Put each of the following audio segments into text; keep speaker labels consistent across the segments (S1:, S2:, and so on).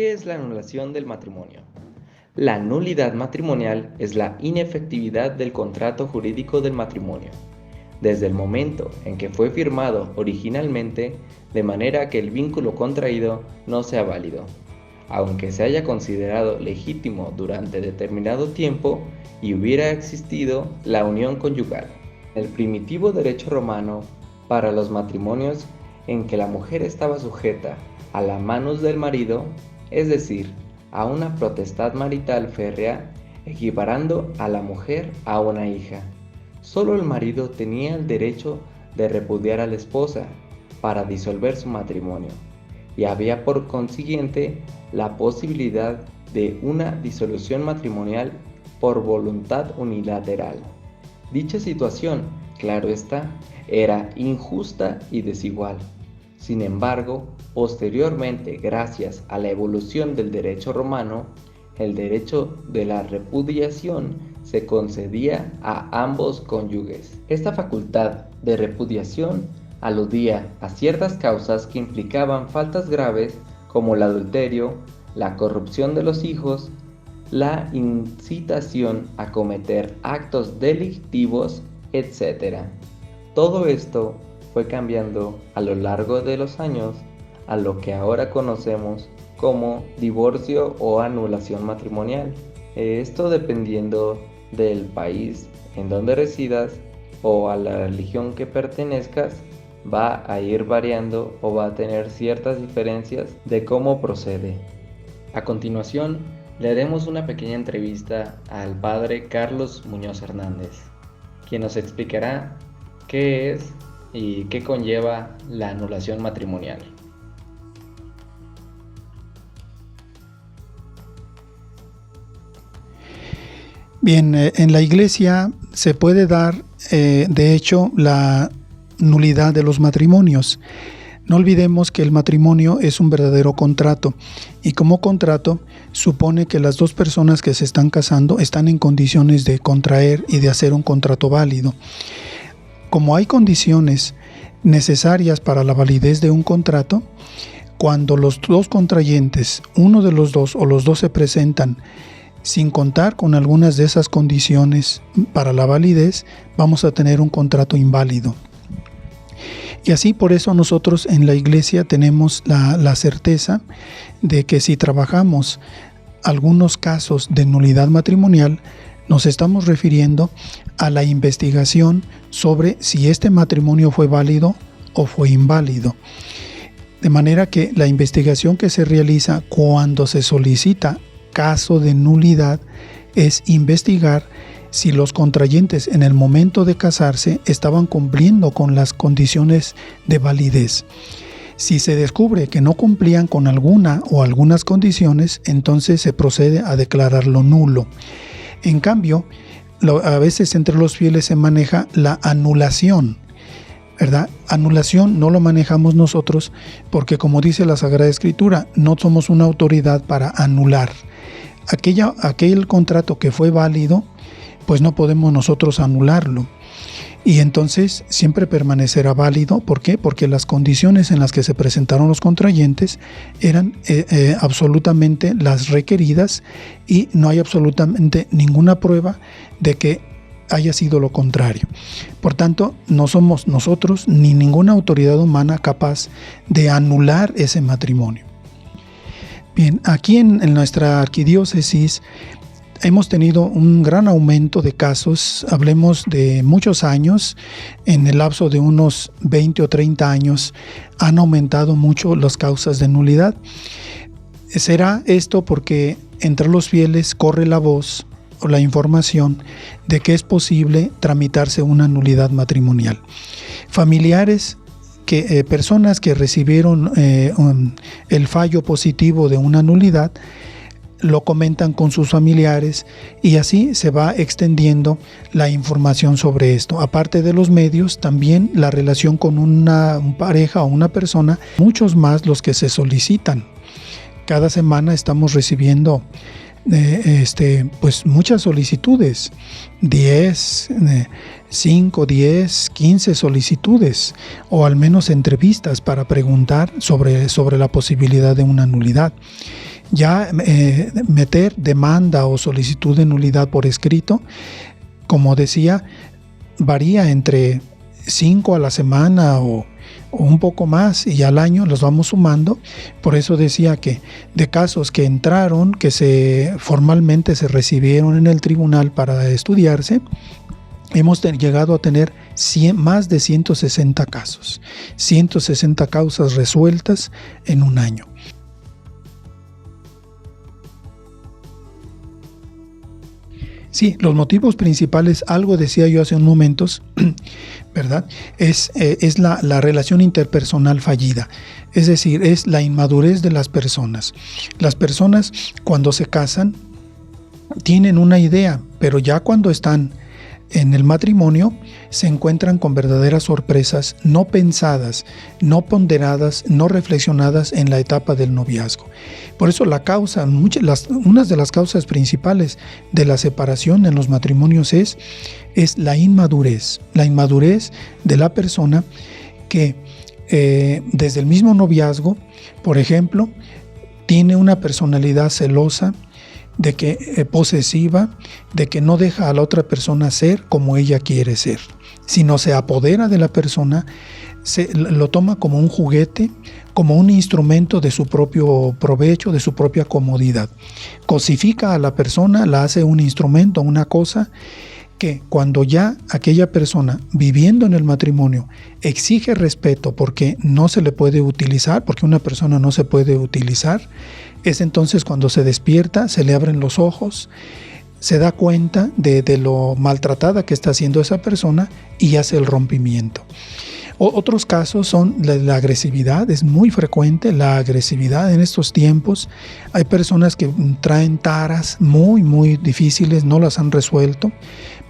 S1: ¿Qué es la anulación del matrimonio? La nulidad matrimonial es la inefectividad del contrato jurídico del matrimonio, desde el momento en que fue firmado originalmente, de manera que el vínculo contraído no sea válido, aunque se haya considerado legítimo durante determinado tiempo y hubiera existido la unión conyugal. El primitivo derecho romano, para los matrimonios en que la mujer estaba sujeta a la manus del marido, es decir, a una potestad marital férrea, equiparando a la mujer a una hija. Solo el marido tenía el derecho de repudiar a la esposa para disolver su matrimonio, y había por consiguiente la posibilidad de una disolución matrimonial por voluntad unilateral. Dicha situación, claro está, era injusta y desigual. Sin embargo, posteriormente, gracias a la evolución del derecho romano, el derecho de la repudiación se concedía a ambos cónyuges. Esta facultad de repudiación aludía a ciertas causas que implicaban faltas graves como el adulterio, la corrupción de los hijos, la incitación a cometer actos delictivos, etc. Todo esto fue cambiando a lo largo de los años a lo que ahora conocemos como divorcio o anulación matrimonial. Esto dependiendo del país en donde residas o a la religión que pertenezcas, va a ir variando o va a tener ciertas diferencias de cómo procede. A continuación, le haremos una pequeña entrevista al padre Carlos Muñoz Hernández, quien nos explicará qué es y qué conlleva la anulación matrimonial.
S2: Bien, en la Iglesia se puede dar, de hecho, la nulidad de los matrimonios. No olvidemos que el matrimonio es un verdadero contrato y como contrato supone que las dos personas que se están casando están en condiciones de contraer y de hacer un contrato válido. Como hay condiciones necesarias para la validez de un contrato, cuando los dos contrayentes, uno de los dos o los dos se presentan sin contar con algunas de esas condiciones para la validez, vamos a tener un contrato inválido. Y así por eso nosotros en la Iglesia tenemos la certeza de que si trabajamos algunos casos de nulidad matrimonial, nos estamos refiriendo a la investigación sobre si este matrimonio fue válido o fue inválido. De manera que la investigación que se realiza cuando se solicita caso de nulidad es investigar si los contrayentes en el momento de casarse estaban cumpliendo con las condiciones de validez. Si se descubre que no cumplían con alguna o algunas condiciones, entonces se procede a declararlo nulo. En cambio, a veces entre los fieles se maneja la anulación, ¿verdad? Anulación no lo manejamos nosotros porque, como dice la Sagrada Escritura, no somos una autoridad para anular. Aquel contrato que fue válido, pues no podemos nosotros anularlo. Y entonces siempre permanecerá válido. ¿Por qué? Porque las condiciones en las que se presentaron los contrayentes eran absolutamente las requeridas y no hay absolutamente ninguna prueba de que haya sido lo contrario. Por tanto, no somos nosotros ni ninguna autoridad humana capaz de anular ese matrimonio. Bien, aquí en nuestra arquidiócesis hemos tenido un gran aumento de casos, hablemos de muchos años, en el lapso de unos 20 o 30 años han aumentado mucho las causas de nulidad. ¿Será esto porque entre los fieles corre la voz o la información de que es posible tramitarse una nulidad matrimonial? Familiares personas que recibieron el fallo positivo de una nulidad lo comentan con sus familiares y así se va extendiendo la información sobre esto. Aparte de los medios, también la relación con una pareja o una persona, muchos más los que se solicitan. Cada semana estamos recibiendo pues muchas solicitudes, 5, 10, 15 solicitudes o al menos entrevistas para preguntar sobre la posibilidad de una nulidad. Ya meter demanda o solicitud de nulidad por escrito, como decía, varía entre 5 a la semana o un poco más, y al año los vamos sumando. Por eso decía que de casos que entraron, que formalmente se recibieron en el tribunal para estudiarse, hemos llegado a tener más de 160 casos, 160 causas resueltas en un año. Sí, los motivos principales, algo decía yo hace unos momentos, ¿verdad? Es la relación interpersonal fallida, es decir, es la inmadurez de las personas. Las personas cuando se casan tienen una idea, pero ya cuando están en el matrimonio se encuentran con verdaderas sorpresas no pensadas, no ponderadas, no reflexionadas en la etapa del noviazgo. Por eso unas de las causas principales de la separación en los matrimonios es la inmadurez de la persona que desde el mismo noviazgo, por ejemplo, tiene una personalidad celosa, de que posesiva, de que no deja a la otra persona ser como ella quiere ser, sino se apodera de la persona, lo toma como un juguete, como un instrumento de su propio provecho, de su propia comodidad. Cosifica a la persona, la hace un instrumento, una cosa que cuando ya aquella persona viviendo en el matrimonio exige respeto porque no se le puede utilizar, porque una persona no se puede utilizar, es entonces cuando se despierta, se le abren los ojos, se da cuenta de lo maltratada que está siendo esa persona y hace el rompimiento. Otros casos son la agresividad, es muy frecuente la agresividad en estos tiempos. Hay personas que traen taras muy, muy difíciles, no las han resuelto.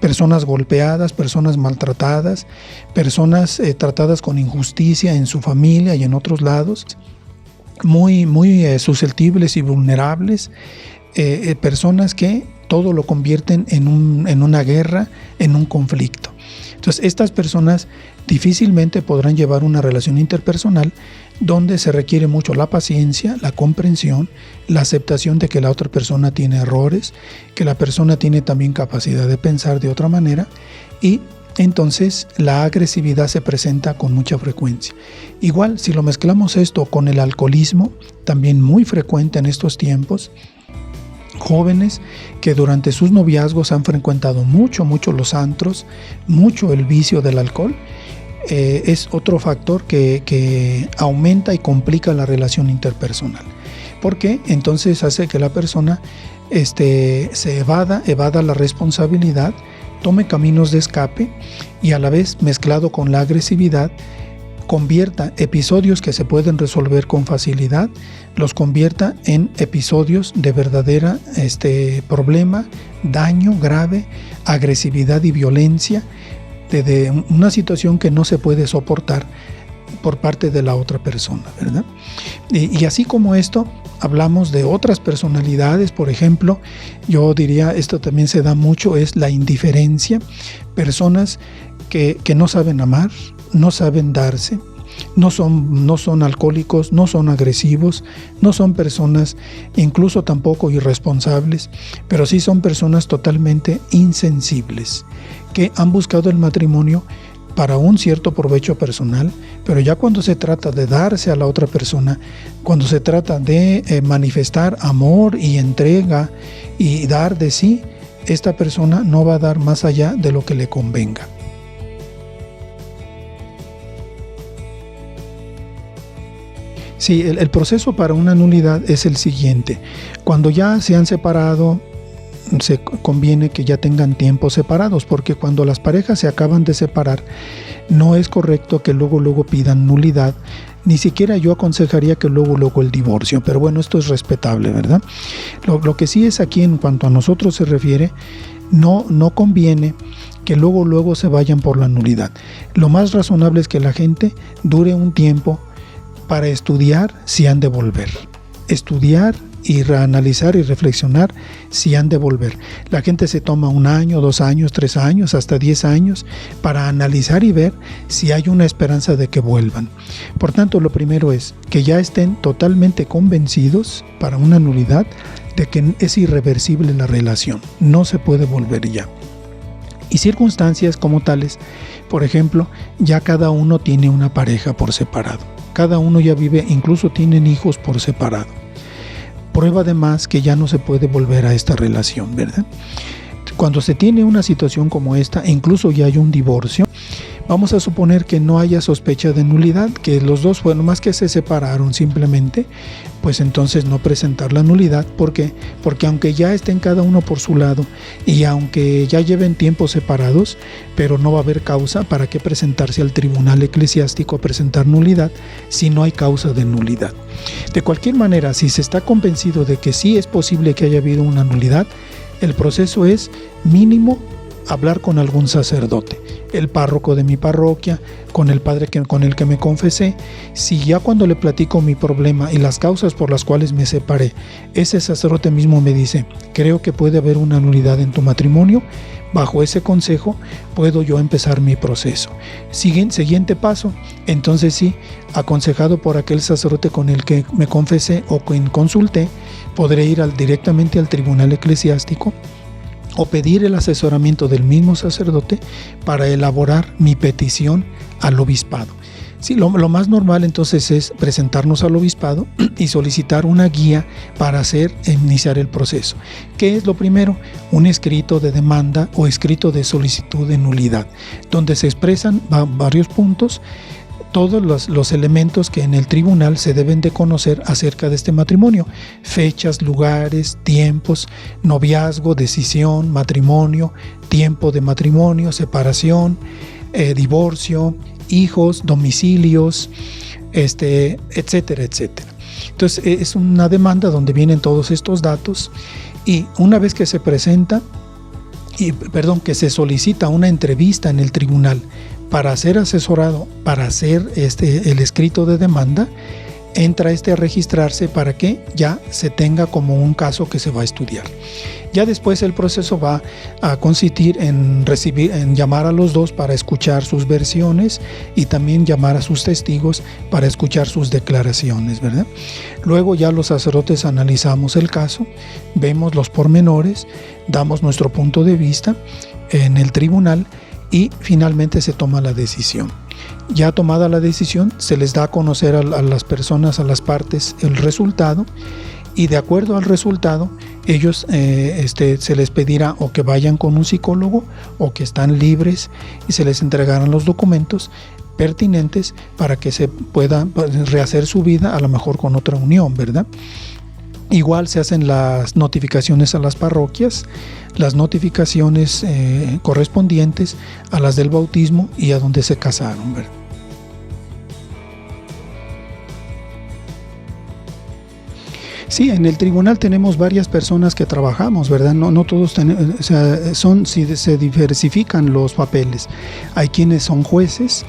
S2: Personas golpeadas, personas maltratadas, personas tratadas con injusticia en su familia y en otros lados, muy, muy susceptibles y vulnerables, personas que todo lo convierten en una guerra, en un conflicto. Entonces, estas personas difícilmente podrán llevar una relación interpersonal donde se requiere mucho la paciencia, la comprensión, la aceptación de que la otra persona tiene errores, que la persona tiene también capacidad de pensar de otra manera, y entonces la agresividad se presenta con mucha frecuencia. Igual, si lo mezclamos esto con el alcoholismo, también muy frecuente en estos tiempos, jóvenes que durante sus noviazgos han frecuentado mucho los antros, mucho el vicio del alcohol, es otro factor que aumenta y complica la relación interpersonal, porque entonces hace que la persona se evada la responsabilidad, tome caminos de escape y a la vez, mezclado con la agresividad, convierta episodios que se pueden resolver con facilidad, los convierta en episodios de verdadera problema, daño grave, agresividad y violencia, de una situación que no se puede soportar por parte de la otra persona, ¿verdad? Y así como esto, hablamos de otras personalidades. Por ejemplo, yo diría, esto también se da mucho, es la indiferencia. Personas que no saben amar, no saben darse, no son alcohólicos, no son agresivos, no son personas incluso tampoco irresponsables, pero sí son personas totalmente insensibles, que han buscado el matrimonio para un cierto provecho personal, pero ya cuando se trata de darse a la otra persona, cuando se trata de manifestar amor y entrega y dar de sí, esta persona no va a dar más allá de lo que le convenga. Sí, el proceso para una nulidad es el siguiente. Cuando ya se han separado, se conviene que ya tengan tiempos separados, porque cuando las parejas se acaban de separar, no es correcto que luego pidan nulidad. Ni siquiera yo aconsejaría que luego el divorcio, pero bueno, esto es respetable, ¿verdad? Lo que sí es aquí, en cuanto a nosotros se refiere, no conviene que luego se vayan por la nulidad. Lo más razonable es que la gente dure un tiempo para estudiar si han de volver. Estudiar y reanalizar y reflexionar si han de volver. La gente se toma 1 año, 2 años, 3 años, hasta 10 años para analizar y ver si hay una esperanza de que vuelvan. Por tanto, lo primero es que ya estén totalmente convencidos para una nulidad de que es irreversible la relación, no se puede volver ya. Y circunstancias como tales, por ejemplo, ya cada uno tiene una pareja por separado, cada uno ya vive, incluso tienen hijos por separado. Prueba además que ya no se puede volver a esta relación, ¿verdad? Cuando se tiene una situación como esta, incluso ya hay un divorcio, vamos a suponer que no haya sospecha de nulidad, que los dos fueron más que se separaron simplemente, pues entonces no presentar la nulidad. ¿Por qué? Porque aunque ya estén cada uno por su lado y aunque ya lleven tiempos separados, pero no va a haber causa, ¿para qué presentarse al tribunal eclesiástico a presentar nulidad si no hay causa de nulidad? De cualquier manera, si se está convencido de que sí es posible que haya habido una nulidad, el proceso es mínimo hablar con algún sacerdote, el párroco de mi parroquia, con el padre con el que me confesé. Si ya cuando le platico mi problema y las causas por las cuales me separé, ese sacerdote mismo me dice, creo que puede haber una nulidad en tu matrimonio, bajo ese consejo puedo yo empezar mi proceso. Siguiente paso, entonces sí, aconsejado por aquel sacerdote con el que me confesé o quien consulté, podré ir directamente al tribunal eclesiástico o pedir el asesoramiento del mismo sacerdote para elaborar mi petición al obispado. Sí, lo más normal entonces es presentarnos al obispado y solicitar una guía para iniciar el proceso. ¿Qué es lo primero? Un escrito de demanda o escrito de solicitud de nulidad, donde se expresan varios puntos, todos los elementos que en el tribunal se deben de conocer acerca de este matrimonio: fechas, lugares, tiempos, noviazgo, decisión, matrimonio, tiempo de matrimonio, separación, divorcio, hijos, domicilios, etcétera, etcétera. Entonces es una demanda donde vienen todos estos datos, y una vez que se presenta, que se solicita una entrevista en el tribunal para ser asesorado, para hacer el escrito de demanda, entra a registrarse para que ya se tenga como un caso que se va a estudiar. Ya después el proceso va a consistir en llamar a los dos para escuchar sus versiones y también llamar a sus testigos para escuchar sus declaraciones, ¿verdad? Luego ya los sacerdotes analizamos el caso, vemos los pormenores, damos nuestro punto de vista en el tribunal y finalmente se toma la decisión. Ya tomada la decisión, se les da a conocer a las personas, a las partes, el resultado, y de acuerdo al resultado, ellos se les pedirá o que vayan con un psicólogo o que están libres, y se les entregarán los documentos pertinentes para que se pueda rehacer su vida, a lo mejor con otra unión, ¿verdad? Igual se hacen las notificaciones a las parroquias, las notificaciones correspondientes a las del bautismo y a donde se casaron, ¿verdad? Sí, en el tribunal tenemos varias personas que trabajamos, ¿verdad? No todos se diversifican los papeles. Hay quienes son jueces,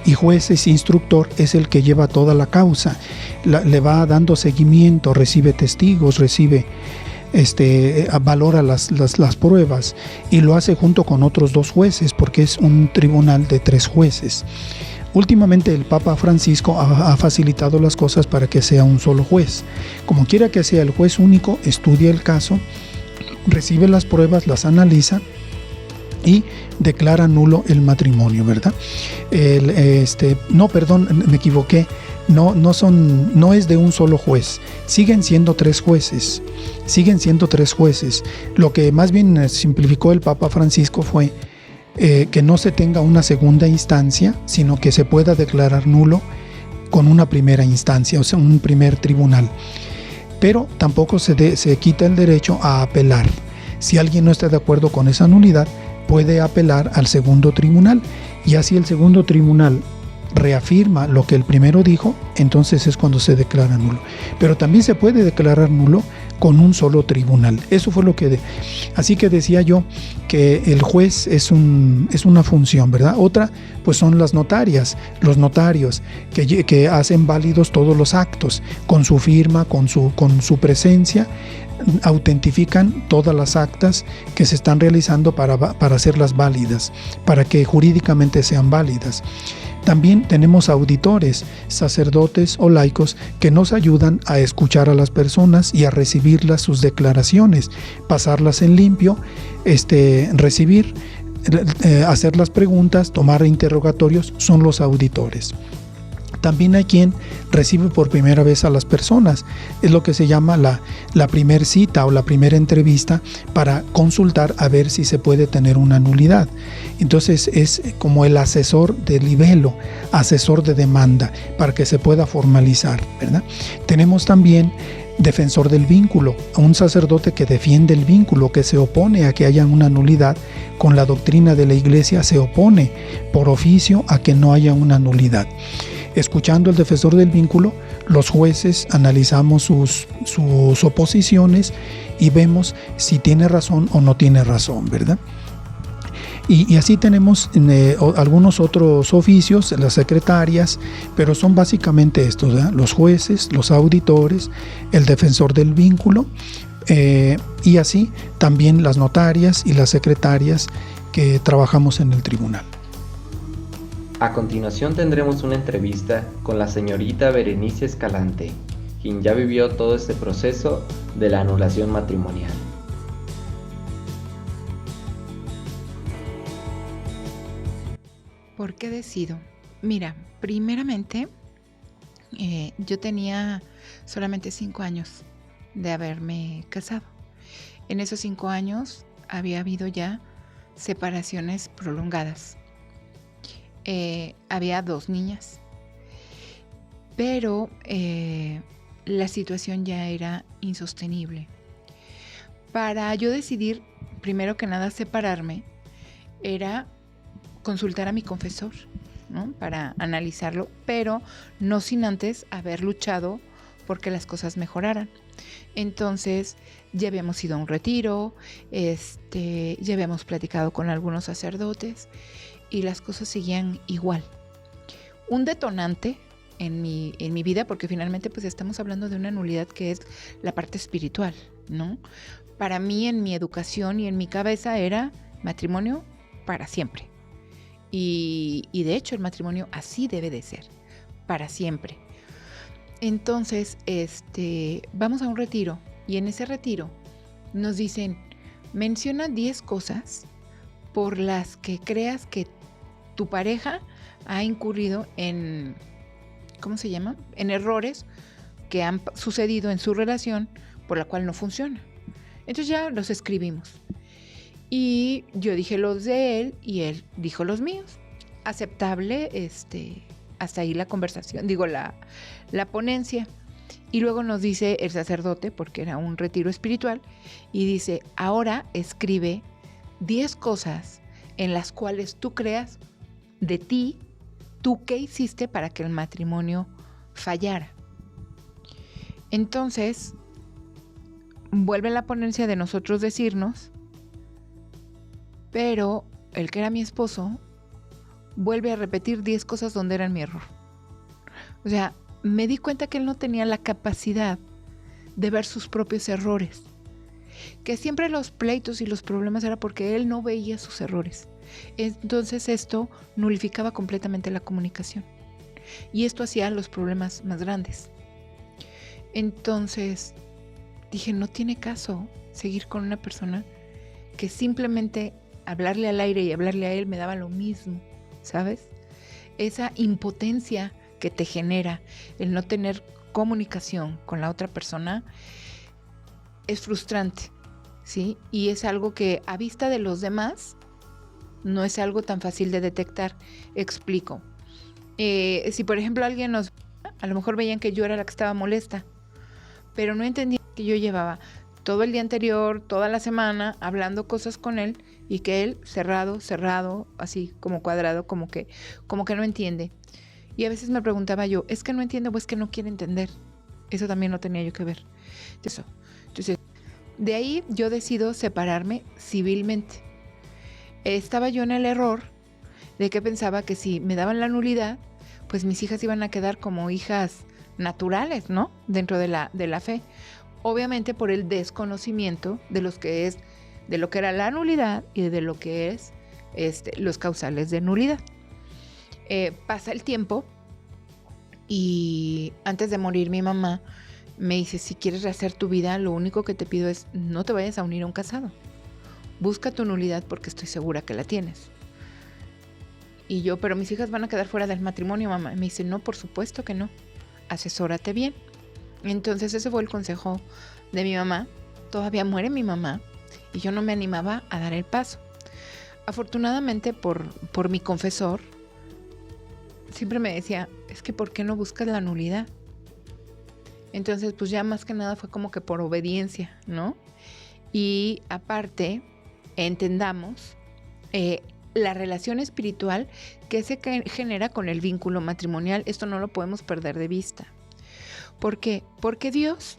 S2: y jueces instructor es el que lleva toda la causa, le va dando seguimiento, recibe testigos, valora las pruebas, y lo hace junto con otros 2 jueces, porque es un tribunal de 3 jueces. Últimamente el Papa Francisco ha facilitado las cosas para que sea un solo juez. Como quiera que sea, el juez único estudia el caso, recibe las pruebas, las analiza y declara nulo el matrimonio, ¿verdad? Me equivoqué. No es de un solo juez. Siguen siendo 3 jueces. Lo que más bien simplificó el Papa Francisco fue que no se tenga una segunda instancia, sino que se pueda declarar nulo con una primera instancia, o sea, un primer tribunal. Pero tampoco se quita el derecho a apelar. Si alguien no está de acuerdo con esa nulidad, puede apelar al segundo tribunal, y así el segundo tribunal reafirma lo que el primero dijo, entonces es cuando se declara nulo. Pero también se puede declarar nulo con un solo tribunal. Eso fue lo que... Así que decía yo que el juez es una función, ¿verdad? Otra, pues son las notarias, los notarios, que hacen válidos todos los actos, con su firma, con su presencia, autentifican todas las actas que se están realizando para hacerlas válidas, para que jurídicamente sean válidas. También tenemos auditores, sacerdotes o laicos que nos ayudan a escuchar a las personas y a recibirlas sus declaraciones, pasarlas en limpio, recibir, hacer las preguntas, tomar interrogatorios, son los auditores. También hay quien recibe por primera vez a las personas. Es lo que se llama la primer cita o la primera entrevista para consultar a ver si se puede tener una nulidad. Entonces es como el asesor de libelo, asesor de demanda, para que se pueda formalizar, ¿verdad? Tenemos también defensor del vínculo, un sacerdote que defiende el vínculo, que se opone a que haya una nulidad. Con la doctrina de la Iglesia se opone por oficio a que no haya una nulidad. Escuchando al defensor del vínculo, los jueces analizamos sus oposiciones y vemos si tiene razón o no tiene razón, ¿verdad? Y así tenemos algunos otros oficios, las secretarias, pero son básicamente estos, ¿verdad? Los jueces, los auditores, el defensor del vínculo, y así también las notarias y las secretarias que trabajamos en el tribunal.
S1: A continuación tendremos una entrevista con la señorita Berenice Escalante, quien ya vivió todo este proceso de la anulación matrimonial.
S3: ¿Por qué decido? Mira, primeramente, yo tenía solamente 5 años de haberme casado. En esos 5 años había habido ya separaciones prolongadas. Había 2 niñas, pero la situación ya era insostenible. Para yo decidir, primero que nada, separarme, era consultar a mi confesor, ¿no? Para analizarlo, pero no sin antes haber luchado porque las cosas mejoraran. Entonces ya habíamos ido a un retiro, ya habíamos platicado con algunos sacerdotes y las cosas seguían igual. Un detonante en mi vida, porque finalmente pues estamos hablando de una nulidad que es la parte espiritual, ¿no? Para mí, en mi educación y en mi cabeza, era matrimonio para siempre. Y de hecho el matrimonio así debe de ser, para siempre. Entonces, vamos a un retiro y en ese retiro nos dicen, menciona 10 cosas por las que creas que tu pareja ha incurrido en, ¿cómo se llama? En errores que han sucedido en su relación por la cual no funciona. Entonces ya los escribimos. Y yo dije los de él y él dijo los míos. Aceptable, hasta ahí la conversación, la ponencia. Y luego nos dice el sacerdote, porque era un retiro espiritual, y dice, ahora escribe 10 cosas en las cuales tú creas de ti, tú qué hiciste para que el matrimonio fallara. Entonces, vuelve la ponencia de nosotros decirnos, pero el que era mi esposo vuelve a repetir 10 cosas donde era mi error. O sea, me di cuenta que él no tenía la capacidad de ver sus propios errores. Que siempre los pleitos y los problemas era porque él no veía sus errores. Entonces esto nulificaba completamente la comunicación. Y esto hacía los problemas más grandes. Entonces dije, no tiene caso seguir con una persona que simplemente hablarle al aire y hablarle a él me daba lo mismo, ¿sabes? Esa impotencia que te genera el no tener comunicación con la otra persona es frustrante, ¿sí? Y es algo que a vista de los demás no es algo tan fácil de detectar. Explico. Si por ejemplo alguien a lo mejor veían que yo era la que estaba molesta, pero no entendían que yo llevaba todo el día anterior, toda la semana, hablando cosas con él y que él cerrado, así como cuadrado, como que no entiende. Y a veces me preguntaba yo, ¿es que no entiende o es que no quiere entender? Eso también lo tenía yo que ver. Entonces, De ahí yo decido separarme civilmente. Estaba yo en el error de que pensaba que si me daban la nulidad, pues mis hijas iban a quedar como hijas naturales, ¿no? Dentro de la fe. Obviamente por el desconocimiento de lo que era la nulidad y de lo que es los causales de nulidad. Pasa el tiempo y antes de morir mi mamá me dice, si quieres rehacer tu vida, lo único que te pido es no te vayas a unir a un casado. Busca tu nulidad porque estoy segura que la tienes. Y yo, pero mis hijas van a quedar fuera del matrimonio, mamá. Y me dice, no, por supuesto que no. Asesórate bien. Entonces ese fue el consejo de mi mamá. Todavía muere mi mamá y yo no me animaba a dar el paso. Afortunadamente por mi confesor, siempre me decía, es que ¿por qué no buscas la nulidad? Entonces pues ya más que nada fue como que por obediencia, ¿no? Y aparte, entendamos la relación espiritual que se genera con el vínculo matrimonial. Esto no lo podemos perder de vista. ¿Por qué? Porque Dios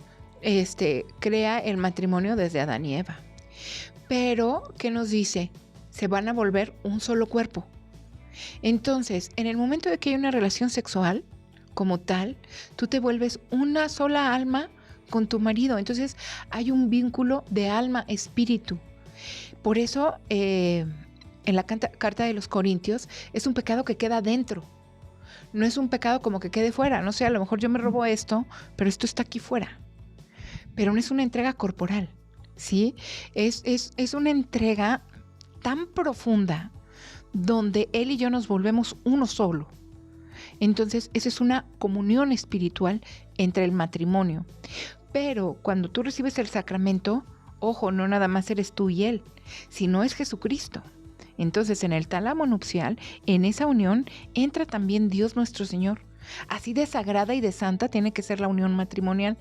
S3: crea el matrimonio desde Adán y Eva. Pero, ¿qué nos dice? Se van a volver un solo cuerpo. Entonces, en el momento de que hay una relación sexual, como tal, tú te vuelves una sola alma con tu marido. Entonces, hay un vínculo de alma-espíritu. Por eso, en la carta de los Corintios, es un pecado que queda dentro. No es un pecado como que quede fuera. No sé, a lo mejor yo me robo esto, pero esto está aquí fuera. Pero no es una entrega corporal, ¿sí? Es una entrega tan profunda donde él y yo nos volvemos uno solo. Entonces, esa es una comunión espiritual entre el matrimonio. Pero cuando tú recibes el sacramento, ojo, no nada más eres tú y él, sino es Jesucristo. Entonces, en el tálamo nupcial, en esa unión, entra también Dios nuestro Señor. Así de sagrada y de santa tiene que ser la unión matrimonial,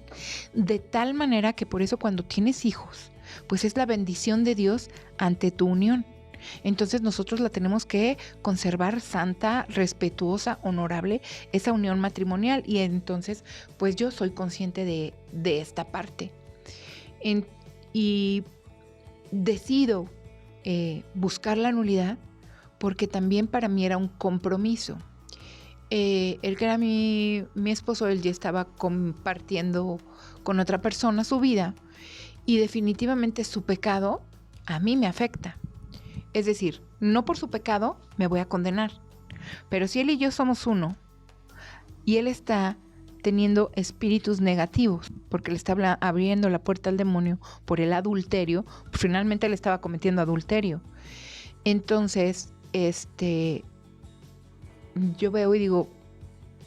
S3: de tal manera que por eso cuando tienes hijos, pues es la bendición de Dios ante tu unión. Entonces nosotros la tenemos que conservar santa, respetuosa, honorable, esa unión matrimonial. Y entonces, pues yo soy consciente de esta parte. Y decido buscar la nulidad porque también para mí era un compromiso. El que era mi esposo, él ya estaba compartiendo con otra persona su vida y definitivamente su pecado a mí me afecta. Es decir, no por su pecado me voy a condenar, pero si él y yo somos uno y él está teniendo espíritus negativos porque le está abriendo la puerta al demonio por el adulterio, pues finalmente él estaba cometiendo adulterio. Entonces, yo veo y digo,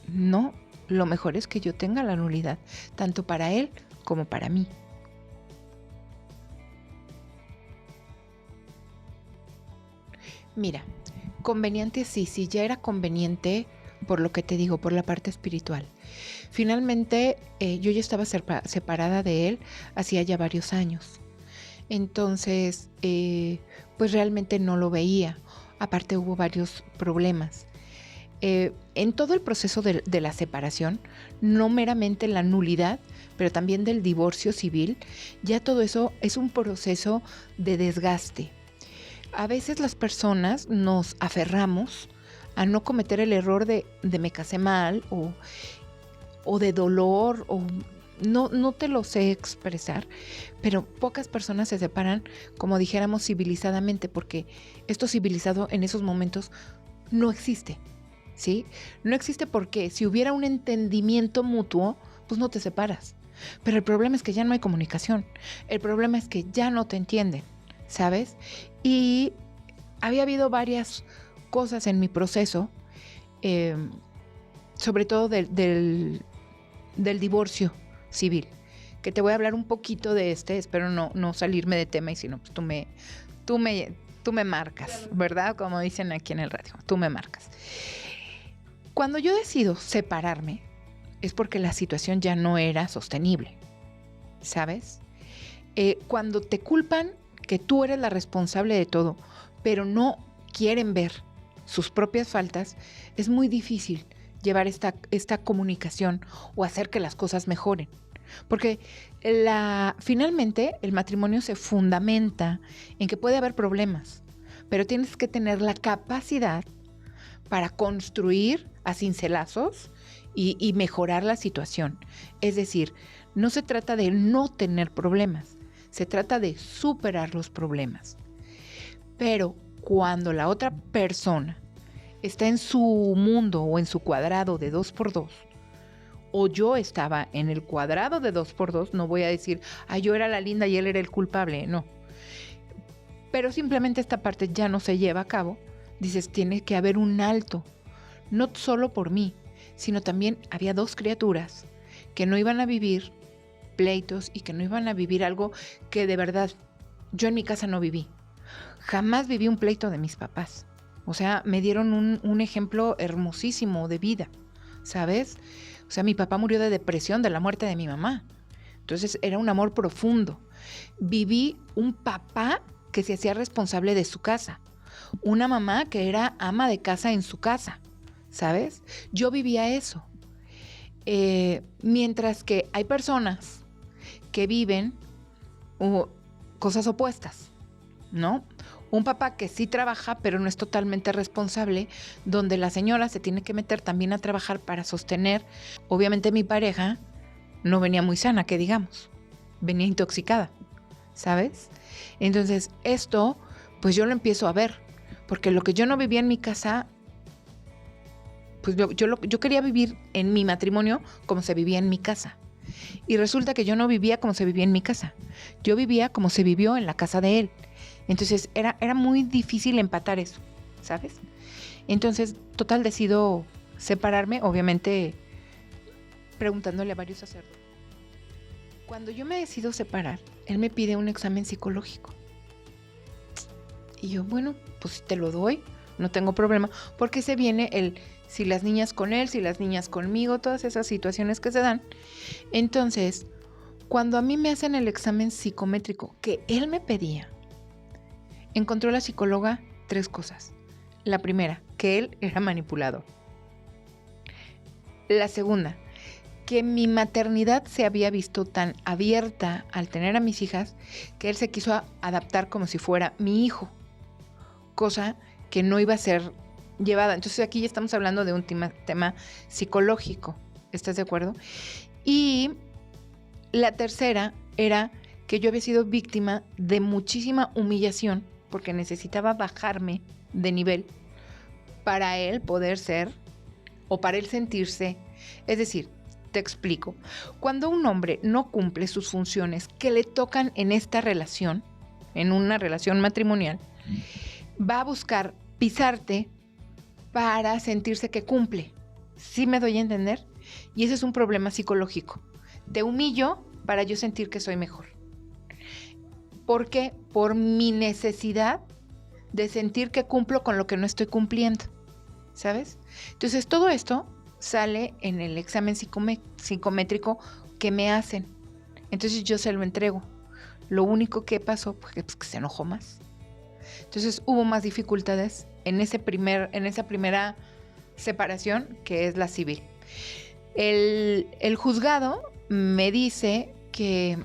S3: no, lo mejor es que yo tenga la nulidad, tanto para él como para mí. Mira, conveniente sí, ya era conveniente por lo que te digo, por la parte espiritual. Finalmente, yo ya estaba separada de él hacía ya varios años. Entonces, pues realmente no lo veía. Aparte hubo varios problemas. En todo el proceso de la separación, no meramente la nulidad, pero también del divorcio civil, ya todo eso es un proceso de desgaste. A veces las personas nos aferramos a no cometer el error de me casé mal o de dolor o no te lo sé expresar, pero pocas personas se separan, como dijéramos, civilizadamente, porque esto civilizado en esos momentos no existe, ¿sí? No existe porque si hubiera un entendimiento mutuo, pues no te separas. Pero el problema es que ya no hay comunicación, el problema es que ya no te entienden, ¿sabes? Y había habido varias cosas en mi proceso, sobre todo del divorcio civil, que te voy a hablar un poquito de espero no salirme de tema y si no, pues tú me marcas, ¿verdad? Como dicen aquí en el radio, tú me marcas. Cuando yo decido separarme, es porque la situación ya no era sostenible, ¿sabes? Cuando te culpan que tú eres la responsable de todo, pero no quieren ver sus propias faltas, es muy difícil llevar esta comunicación o hacer que las cosas mejoren. Porque finalmente el matrimonio se fundamenta en que puede haber problemas, pero tienes que tener la capacidad para construir a cincelazos y mejorar la situación. Es decir, no se trata de no tener problemas, se trata de superar los problemas. Pero cuando la otra persona está en su mundo o en su cuadrado de 2x2, o yo estaba en el cuadrado de 2x2, no voy a decir, yo era la linda y él era el culpable, no. Pero simplemente esta parte ya no se lleva a cabo, dices, tiene que haber un alto, no solo por mí, sino también había 2 criaturas que no iban a vivir pleitos y que no iban a vivir algo que de verdad yo en mi casa no viví. Jamás viví un pleito de mis papás. O sea, me dieron un ejemplo hermosísimo de vida, ¿sabes? O sea, mi papá murió de depresión de la muerte de mi mamá. Entonces era un amor profundo. Viví un papá que se hacía responsable de su casa. Una mamá que era ama de casa en su casa, ¿sabes? Yo vivía eso. Mientras que hay personas que viven cosas opuestas, ¿no? Un papá que sí trabaja, pero no es totalmente responsable, donde la señora se tiene que meter también a trabajar para sostener. Obviamente mi pareja no venía muy sana, que digamos, venía intoxicada, ¿sabes? Entonces esto, pues yo lo empiezo a ver, porque lo que yo no vivía en mi casa, pues yo quería vivir en mi matrimonio como se vivía en mi casa. Y resulta que yo no vivía como se vivía en mi casa. Yo vivía como se vivió en la casa de él. Entonces era muy difícil empatar eso, ¿sabes? Entonces, total, decido separarme, obviamente preguntándole a varios sacerdotes. Cuando yo me decido separar, él me pide un examen psicológico. Y yo, bueno, pues te lo doy, no tengo problema, porque se viene si las niñas con él, si las niñas conmigo, todas esas situaciones que se dan. Entonces, cuando a mí me hacen el examen psicométrico que él me pedía, encontró la psicóloga 3 cosas. La primera, que él era manipulador. La segunda, que mi maternidad se había visto tan abierta al tener a mis hijas que él se quiso adaptar como si fuera mi hijo, cosa que no iba a ser llevada. Entonces aquí ya estamos hablando de un tema psicológico, ¿estás de acuerdo? Y la tercera era que yo había sido víctima de muchísima humillación porque necesitaba bajarme de nivel para él poder ser o para él sentirse. Es decir, te explico, cuando un hombre no cumple sus funciones que le tocan en esta relación, en una relación matrimonial, va a buscar pisarte para sentirse que cumple. ¿Sí me doy a entender? Y ese es un problema psicológico. Te humillo para yo sentir que soy mejor. ¿Por qué? Por mi necesidad de sentir que cumplo con lo que no estoy cumpliendo, ¿sabes? Entonces todo esto sale en el examen psicométrico que me hacen. Entonces yo se lo entrego. Lo único que pasó pues, que se enojó más. Entonces hubo más dificultades en esa primera separación, que es la civil. El juzgado me dice que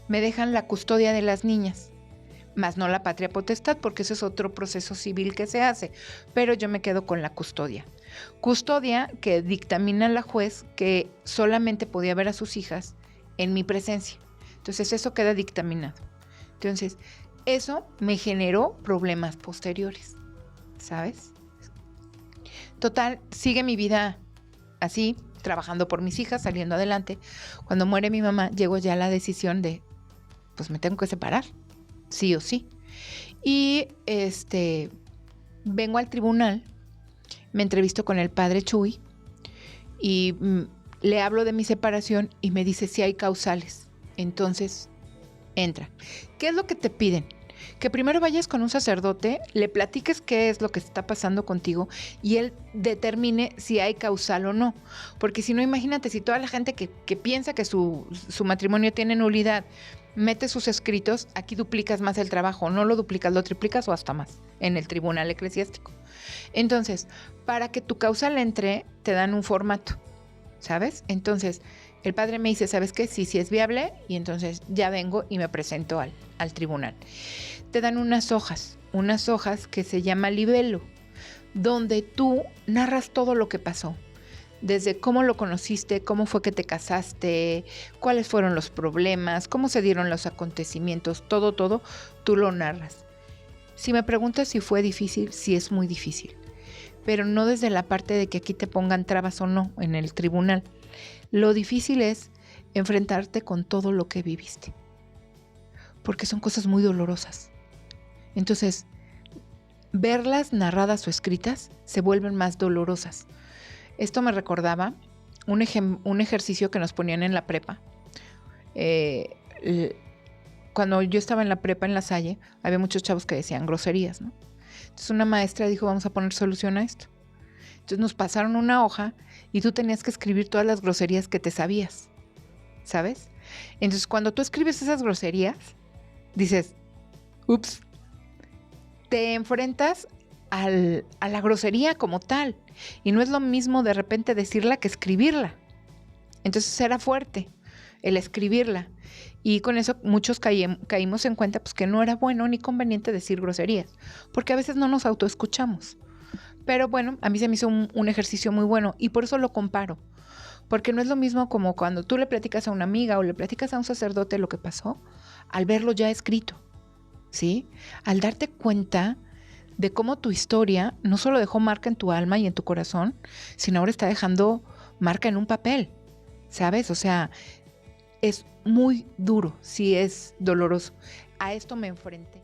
S3: me dejan la custodia de las niñas, más no la patria potestad, porque ese es otro proceso civil que se hace, pero yo me quedo con la custodia. Custodia que dictamina la juez que solamente podía ver a sus hijas en mi presencia. Entonces eso queda dictaminado. Entonces eso me generó problemas posteriores, ¿sabes? Total, sigue mi vida así, trabajando por mis hijas, saliendo adelante. Cuando muere mi mamá, llego ya a la decisión de, pues me tengo que separar, sí o sí. Y vengo al tribunal, me entrevisto con el padre Chuy y le hablo de mi separación y me dice si hay causales. Entonces, entra. ¿Qué es lo que te piden? Que primero vayas con un sacerdote, le platiques qué es lo que está pasando contigo y él determine si hay causal o no. Porque si no, imagínate, si toda la gente que piensa que su matrimonio tiene nulidad mete sus escritos, aquí duplicas más el trabajo, no lo duplicas, lo triplicas o hasta más en el tribunal eclesiástico. Entonces, para que tu causal entre, te dan un formato, ¿sabes? Entonces, El padre me dice, ¿sabes qué? Sí, sí es viable, y entonces ya vengo y me presento al tribunal. Te dan unas hojas que se llama libelo, donde tú narras todo lo que pasó. Desde cómo lo conociste, cómo fue que te casaste, cuáles fueron los problemas, cómo se dieron los acontecimientos, todo, tú lo narras. Si me preguntas si fue difícil, sí es muy difícil, pero no desde la parte de que aquí te pongan trabas o no en el tribunal. Lo difícil es enfrentarte con todo lo que viviste, porque son cosas muy dolorosas. Entonces, verlas narradas o escritas se vuelven más dolorosas. Esto me recordaba un ejercicio que nos ponían en la prepa. Cuando yo estaba en la prepa en La Salle, había muchos chavos que decían groserías, ¿no? Entonces una maestra dijo, vamos a poner solución a esto. Entonces nos pasaron una hoja y tú tenías que escribir todas las groserías que te sabías, ¿sabes? Entonces cuando tú escribes esas groserías, dices, ups, te enfrentas a la grosería como tal. Y no es lo mismo de repente decirla que escribirla. Entonces era fuerte el escribirla. Y con eso muchos caímos en cuenta pues, que no era bueno ni conveniente decir groserías, porque a veces no nos autoescuchamos. Pero bueno, a mí se me hizo un ejercicio muy bueno y por eso lo comparo. Porque no es lo mismo como cuando tú le platicas a una amiga o le platicas a un sacerdote lo que pasó, al verlo ya escrito, ¿sí? Al darte cuenta de cómo tu historia no solo dejó marca en tu alma y en tu corazón, sino ahora está dejando marca en un papel, ¿sabes? O sea, es muy duro, sí es doloroso. A esto me enfrenté.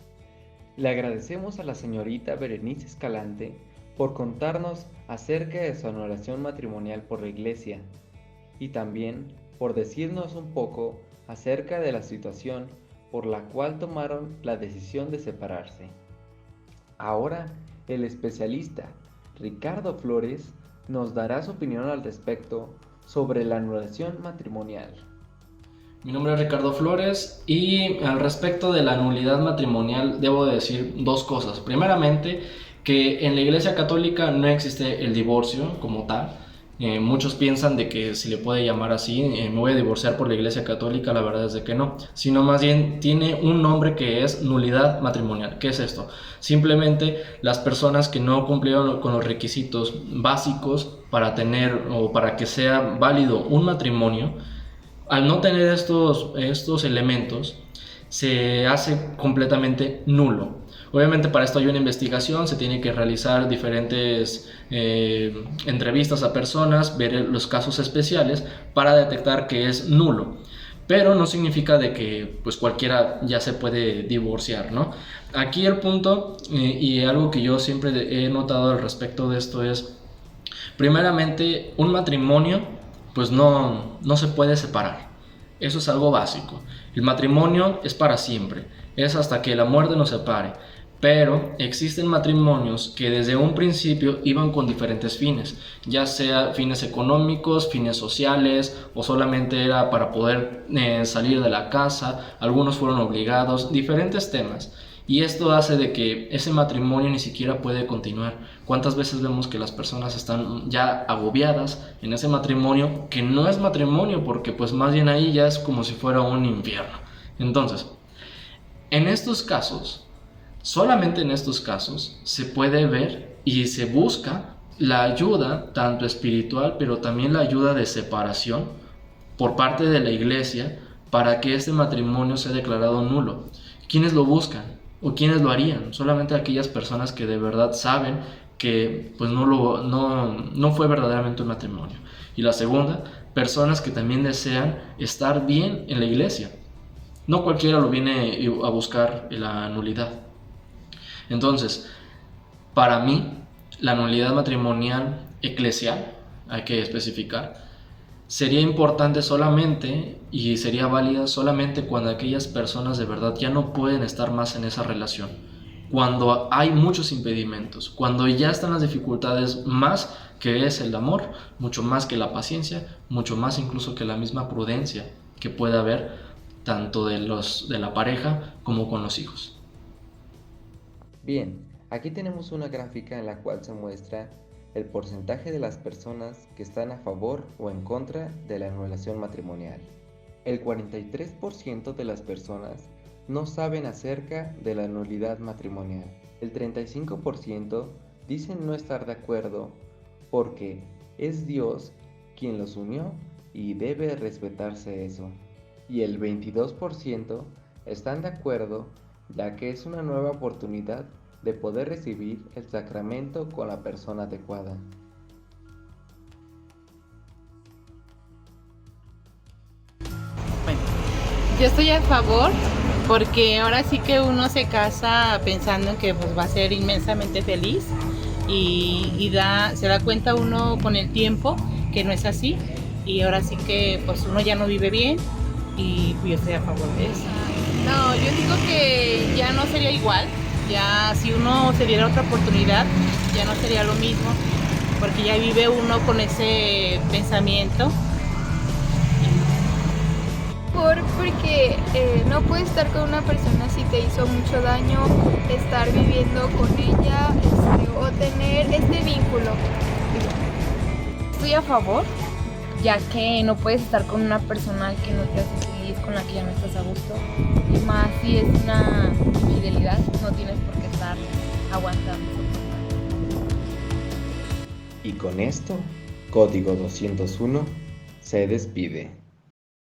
S1: Le agradecemos a la señorita Berenice Escalante por contarnos acerca de su anulación matrimonial por la iglesia y también por decirnos un poco acerca de la situación por la cual tomaron la decisión de separarse. Ahora, el especialista Ricardo Flores nos dará su opinión al respecto sobre la anulación matrimonial.
S4: Mi nombre es Ricardo Flores y al respecto de la nulidad matrimonial debo decir dos cosas. Primeramente, que en la Iglesia Católica no existe el divorcio como tal. Muchos piensan de que se le puede llamar así, me voy a divorciar por la Iglesia Católica, la verdad es de que no, sino más bien tiene un nombre que es nulidad matrimonial. ¿Qué es esto? Simplemente las personas que no cumplieron con los requisitos básicos para tener o para que sea válido un matrimonio, al no tener estos elementos, se hace completamente nulo. Obviamente para esto hay una investigación, se tiene que realizar diferentes entrevistas a personas, ver los casos especiales para detectar que es nulo. Pero no significa de que pues cualquiera ya se puede divorciar, ¿no? Aquí el punto, y algo que yo siempre he notado al respecto de esto es, primeramente, un matrimonio pues no se puede separar. Eso es algo básico. El matrimonio es para siempre, es hasta que la muerte nos separe. Pero existen matrimonios que desde un principio iban con diferentes fines, ya sea fines económicos, fines sociales o solamente era para poder salir de la casa, algunos fueron obligados, diferentes temas. Y esto hace de que ese matrimonio ni siquiera puede continuar. ¿Cuántas veces vemos que las personas están ya agobiadas en ese matrimonio que no es matrimonio porque pues más bien ahí ya es como si fuera un infierno? Entonces, en estos casos, solamente en estos casos se puede ver y se busca la ayuda tanto espiritual pero también la ayuda de separación por parte de la iglesia para que este matrimonio sea declarado nulo. ¿Quiénes lo buscan? ¿O quiénes lo harían? Solamente aquellas personas que de verdad saben que pues no fue verdaderamente un matrimonio. Y la segunda, personas que también desean estar bien en la iglesia. No cualquiera lo viene a buscar la nulidad. Entonces, para mí, la nulidad matrimonial eclesial, hay que especificar, sería importante solamente y sería válida solamente cuando aquellas personas de verdad ya no pueden estar más en esa relación, cuando hay muchos impedimentos, cuando ya están las dificultades más que es el amor, mucho más que la paciencia, mucho más incluso que la misma prudencia que puede haber tanto de la pareja como con los hijos.
S1: Bien, aquí tenemos una gráfica en la cual se muestra el porcentaje de las personas que están a favor o en contra de la anulación matrimonial. El 43% de las personas no saben acerca de la nulidad matrimonial. El 35% dicen no estar de acuerdo porque es Dios quien los unió y debe respetarse eso. Y el 22% están de acuerdo, ya que es una nueva oportunidad de poder recibir el sacramento con la persona adecuada.
S5: Bueno, yo estoy a favor porque ahora sí que uno se casa pensando en que pues, va a ser inmensamente feliz y se da cuenta uno con el tiempo que no es así y ahora sí que pues uno ya no vive bien y yo estoy a favor de eso. No, yo digo que ya no sería igual, ya si uno se diera otra oportunidad ya no sería lo mismo porque ya vive uno con ese pensamiento.
S6: Porque no puedes estar con una persona si te hizo mucho daño, estar viviendo con ella o tener este vínculo.
S7: Estoy a favor, ya que no puedes estar con una persona que no te hace feliz, con la que ya no estás a gusto. Y más si es una infidelidad, no tienes por qué estar aguantando.
S1: Y con esto, Código 201 se despide.